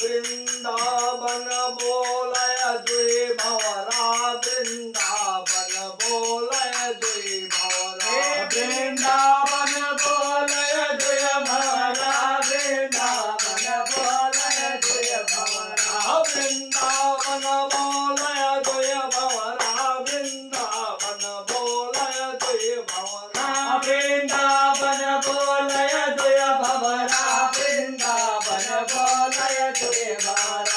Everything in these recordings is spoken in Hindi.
वृंदावन बोलय दुई भवरा वृंदावन बोलय दुई भवरा वृंदावन बोलय दुई भवरा वृंदावन बोलय दुई भवरा वृंदावन बोलय दुई भवरा वृंदावन बोलय दुई भवरा वृंदावन बोलय दुई भवरा वृंदावन बोलय दुई भवरा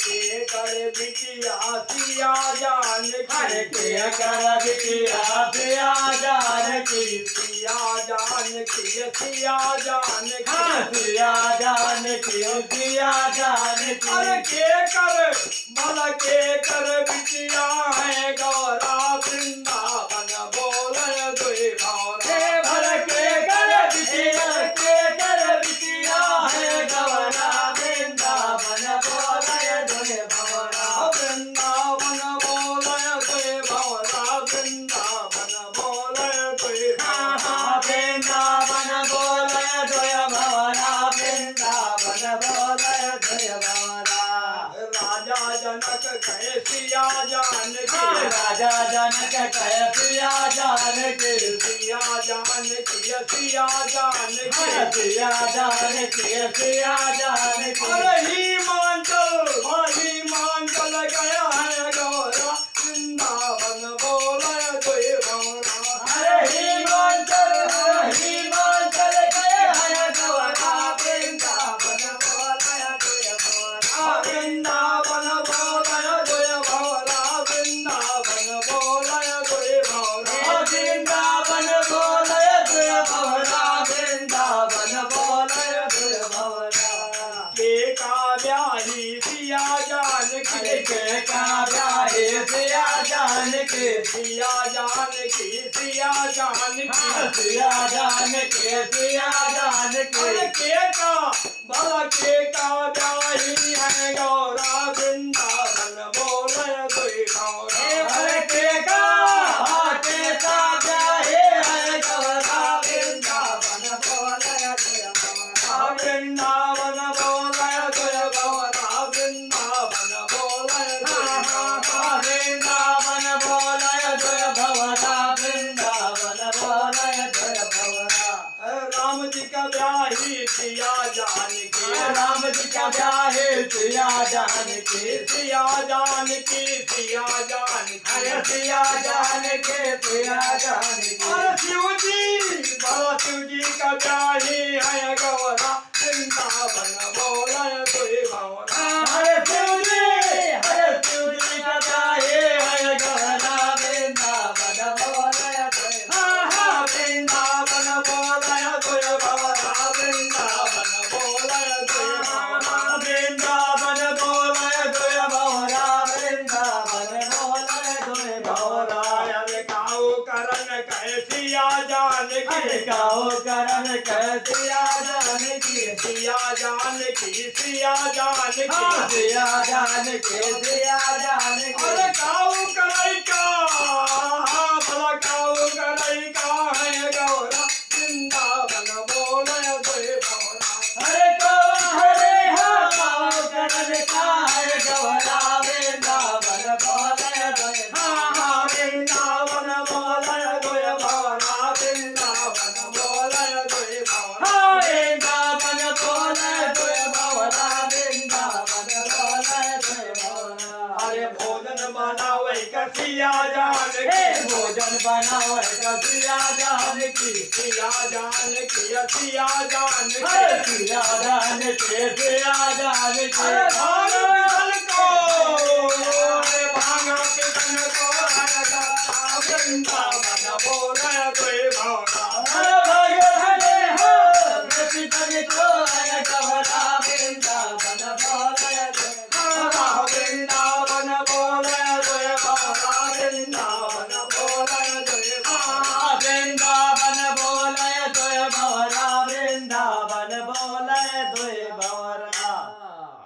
के कर बिटिया सिया जान हर के कर बिटिया सिया जान की सिया जान की सिया जान की सिया जान की सिया जान की अरे के कर भल के कर बिटिया है गौरा वृंदावन बोलय दुई भवरा भल के कर बिटिया है गौरा वृंदावन बोलय दुई भवरा वृंदावन बोलय दुई भवरा वृंदावन बोलय दुई भवरा वृंदावन बोलय दुई भवरा वृंदावन बोलय दुई भवरा राजा जनक कहे सिया जान की राजा जनक कहे सिया जान की सिया जान की सिया जान की सिया जान की सिया जान की अरे हिमांचल गया है गौरा वृंदावन बोलय दुई भवरा अरे हिमांचल गया है गौरा वृंदावन बोलय दुई भवरा वृंदावन बोलय दुई भवरा वृंदावन बोलय दुई भवरा वृंदावन बोलय दुई भवरा वृंदावन बोलय दुई भवरा के का ब्याही सिया जान की के का ब्याहे सिया जान की सिया जान की सिया जान की सिया जान की सिया जान की अरे के का भला के का ब्याही है गौरा वृंदावन बोलय दुई भवरा अरे के का ब्याहे है गौरा वृंदावन बोलय दुई भवरा वृंदावन बोलय दुई भवरा वृंदावन बोलय दुई भवरा वृंदावन बोलय दुई भवरा वृंदावन बोलय दुई भवरा राम जी का ब्याही सिया जान की राम जी का ब्याहे सिया जान की सिया जान की सिया जान की अरे सिया जान के सिया जान की अरे शिव जी बाबा शिव जी का ब्याही है गौरा वृंदावन बोलय दुई भवरा हरे शिव जी का ब्याहे है गौरा वृंदावन बोलय दुई वृंदावन बोलय दुई भवरा वृंदावन बोलय दुई भवरा वृंदावन बोलय दुई भवरा वृंदावन बोलय दुई भवरा अरे काऊ करन कहे सिया जान की गाओ करन कह सिया जान की सिया जान की सिया जान की सिया जान के सिया जान के अरे काऊ करई का भला काऊ करई का है गौरा वृंदावन बोलय दुई भवरा हरे को हरे हो गाओ करन का है गौरा वृंदावन बोलय दुई वृंदावन बोलय दुई भवरा वृंदावन बोलय दुई भवरा वृंदावन बोलय दुई भवरा वृंदावन बोलय दुई भवरा अरे भोजन बनावे कसिया जान की भोजन बनावे कसिया जान की सिया जान की सिया जान की सिया जान के सिया जान के अरे भांग पिघल को अरे भांग पिघल को वृंदावन